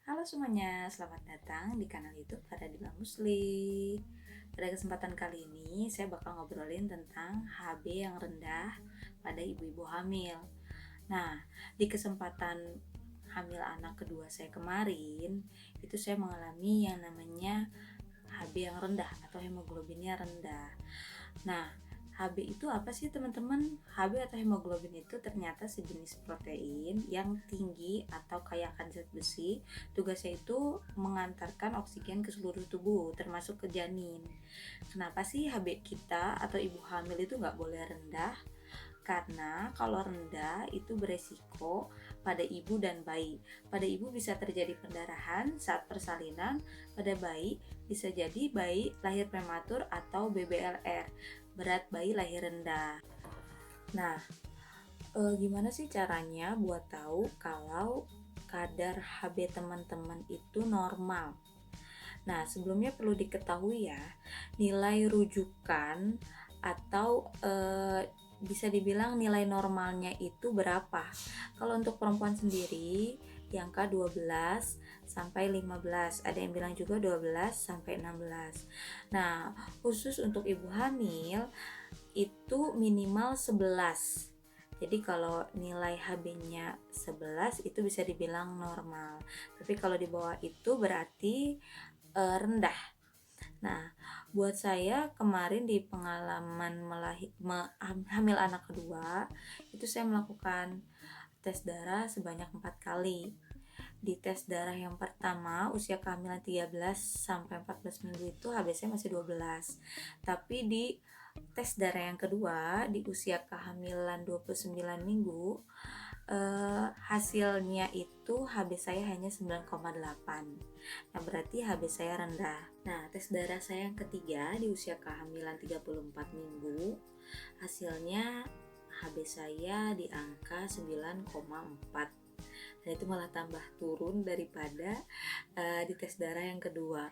Halo semuanya, selamat datang di kanal YouTube Faradila Musli. Pada kesempatan kali ini, saya bakal ngobrolin tentang HB yang rendah pada ibu-ibu hamil. Nah, di kesempatan hamil anak kedua saya kemarin, itu saya mengalami yang namanya HB yang rendah atau hemoglobinnya rendah. Nah, HB itu apa sih teman-teman? HB atau hemoglobin itu ternyata sejenis protein yang tinggi atau kaya akan zat besi. Tugasnya itu mengantarkan oksigen ke seluruh tubuh, termasuk ke janin. Kenapa sih HB kita atau ibu hamil itu nggak boleh rendah? Karena kalau rendah itu beresiko pada ibu dan bayi. Pada ibu bisa terjadi pendarahan saat persalinan, pada bayi bisa jadi bayi lahir prematur atau BBLR, berat bayi lahir rendah. Nah, gimana sih caranya buat tahu kalau kadar HB teman-teman itu normal? Nah, sebelumnya perlu diketahui ya, nilai rujukan atau bisa dibilang nilai normalnya itu berapa. Kalau untuk perempuan sendiri, di angka 12 sampai 15. Ada yang bilang juga 12 sampai 16. Nah, khusus untuk ibu hamil itu minimal 11. Jadi kalau nilai HB-nya 11 itu bisa dibilang normal. Tapi kalau di bawah itu berarti rendah. Nah, buat saya kemarin di pengalaman hamil anak kedua, itu saya melakukan tes darah sebanyak 4 kali. Di tes darah yang pertama, usia kehamilan 13 sampai 14 minggu itu HB saya masih 12. Tapi di tes darah yang kedua, di usia kehamilan 29 minggu, hasilnya itu HB saya hanya 9,8. Nah, berarti HB saya rendah. Nah, tes darah saya yang ketiga di usia kehamilan 34 minggu, hasilnya HB saya di angka 9,4. Dan itu malah tambah turun daripada di tes darah yang kedua.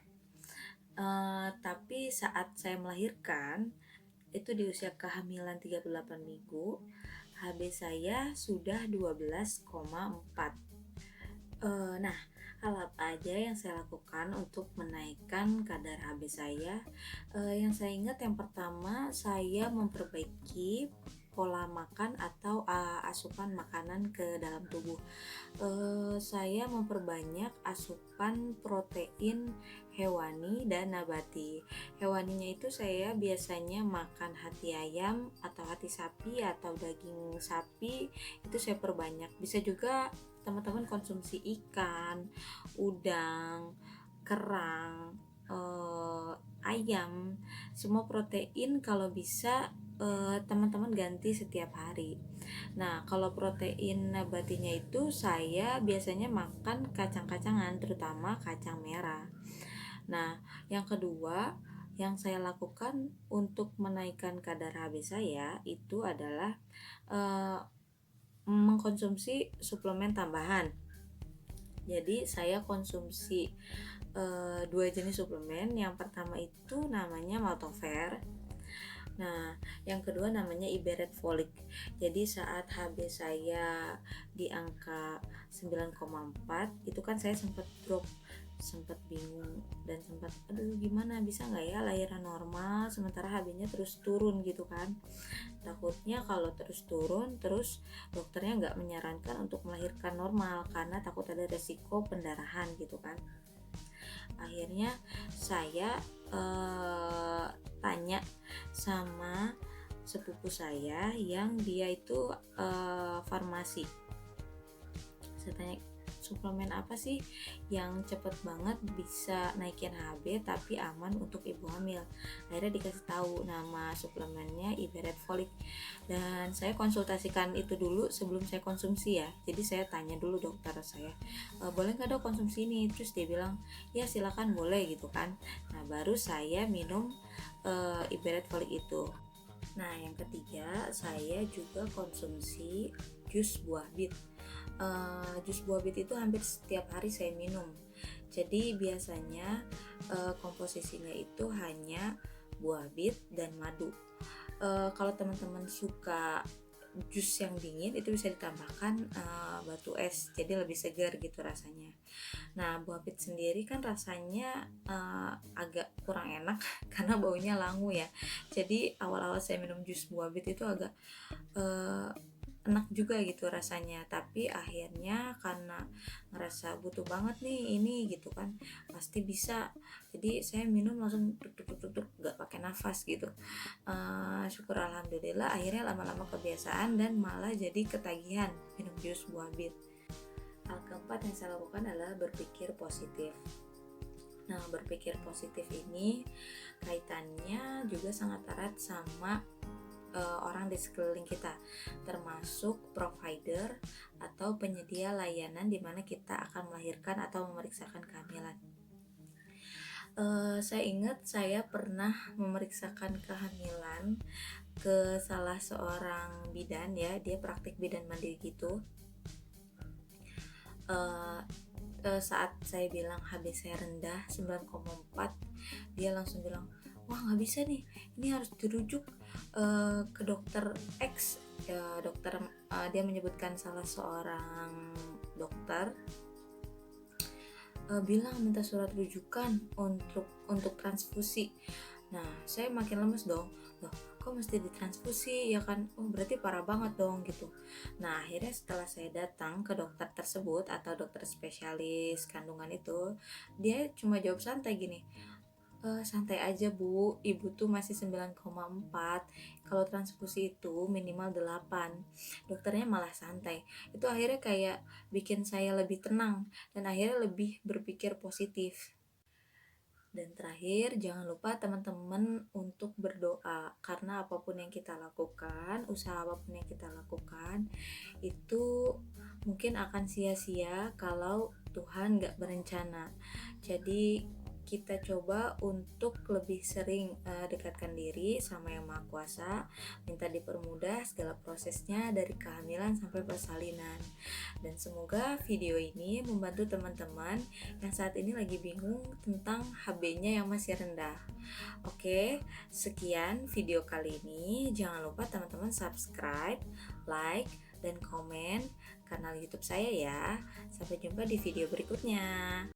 Tapi saat saya melahirkan, itu di usia kehamilan 38 minggu, HB saya sudah 12,4. Nah, hal apa aja yang saya lakukan untuk menaikkan kadar HB saya? Yang saya ingat yang pertama, saya memperbaiki pola makan atau asupan makanan ke dalam tubuh. Saya memperbanyak asupan protein hewani dan nabati. Hewaninya itu saya biasanya makan hati ayam atau hati sapi atau daging sapi, itu saya perbanyak. Bisa juga teman-teman konsumsi ikan, udang, kerang, ayam, semua protein kalau bisa teman-teman ganti setiap hari. Nah, kalau protein nabatinya itu saya biasanya makan kacang-kacangan, terutama kacang merah. Nah, yang kedua yang saya lakukan untuk menaikkan kadar HB saya itu adalah mengkonsumsi suplemen tambahan. Jadi saya konsumsi dua jenis suplemen. Yang pertama itu namanya Maltover. Nah, yang kedua namanya Iberet Folic. Jadi saat HB saya di angka 9,4, itu kan saya sempat bingung dan sempat aduh gimana bisa nggak ya lahiran normal sementara HB-nya terus turun gitu kan. Takutnya kalau terus turun terus dokternya nggak menyarankan untuk melahirkan normal karena takut ada resiko pendarahan gitu kan. Akhirnya saya tanya sama sepupu saya yang dia itu farmasi. Saya tanya, suplemen apa sih yang cepet banget bisa naikin HB tapi aman untuk ibu hamil? Akhirnya dikasih tahu nama suplemennya Iberet Folic, dan saya konsultasikan itu dulu sebelum saya konsumsi ya. Jadi saya tanya dulu dokter saya, boleh nggak dok konsumsi ini? Terus dia bilang ya silakan boleh gitu kan. Nah, baru saya minum Iberet Folic itu. Nah, yang ketiga saya juga konsumsi jus buah bit. Jus buah bit itu hampir setiap hari saya minum. Jadi biasanya komposisinya itu hanya buah bit dan madu. Kalau teman-teman suka jus yang dingin itu bisa ditambahkan batu es, jadi lebih segar gitu rasanya. Nah, buah pit sendiri kan rasanya agak kurang enak karena baunya langu ya. Jadi awal-awal saya minum jus buah pit itu agak eh, enak juga gitu rasanya, tapi akhirnya karena ngerasa butuh banget nih ini gitu kan, pasti bisa, jadi saya minum langsung tuk tuk tuk tuk tuk, gak pakai nafas gitu. Syukur alhamdulillah akhirnya lama-lama kebiasaan dan malah jadi ketagihan minum jus buah bit. Hal keempat yang saya lakukan adalah berpikir positif. Nah, berpikir positif ini kaitannya juga sangat erat sama orang di sekeliling kita, termasuk provider atau penyedia layanan di mana kita akan melahirkan atau memeriksakan kehamilan. Saya ingat saya pernah memeriksakan kehamilan ke salah seorang bidan ya, dia praktik bidan mandiri gitu. Saat saya bilang HB saya rendah 9,4, dia langsung bilang, wah nggak bisa nih, ini harus dirujuk ke dokter X. Dokter dia menyebutkan salah seorang dokter, bilang minta surat rujukan untuk transfusi. Nah, saya makin lemes dong. Loh, kok mesti ditransfusi ya kan? Oh, berarti parah banget dong gitu. Nah, akhirnya setelah saya datang ke dokter tersebut atau dokter spesialis kandungan itu, dia cuma jawab santai gini, santai aja bu, ibu tuh masih 9,4, kalau transfusi itu minimal 8. Dokternya malah santai. Itu akhirnya kayak bikin saya lebih tenang dan akhirnya lebih berpikir positif. Dan terakhir, jangan lupa teman-teman untuk berdoa, karena apapun yang kita lakukan, usaha apapun yang kita lakukan, itu mungkin akan sia-sia kalau Tuhan gak berencana. Jadi kita coba untuk lebih sering dekatkan diri sama Yang Maha Kuasa, minta dipermudah segala prosesnya dari kehamilan sampai persalinan. Dan semoga video ini membantu teman-teman yang saat ini lagi bingung tentang HB-nya yang masih rendah. Oke, sekian video kali ini. Jangan lupa teman-teman subscribe, like, dan komen kanal YouTube saya ya. Sampai jumpa di video berikutnya.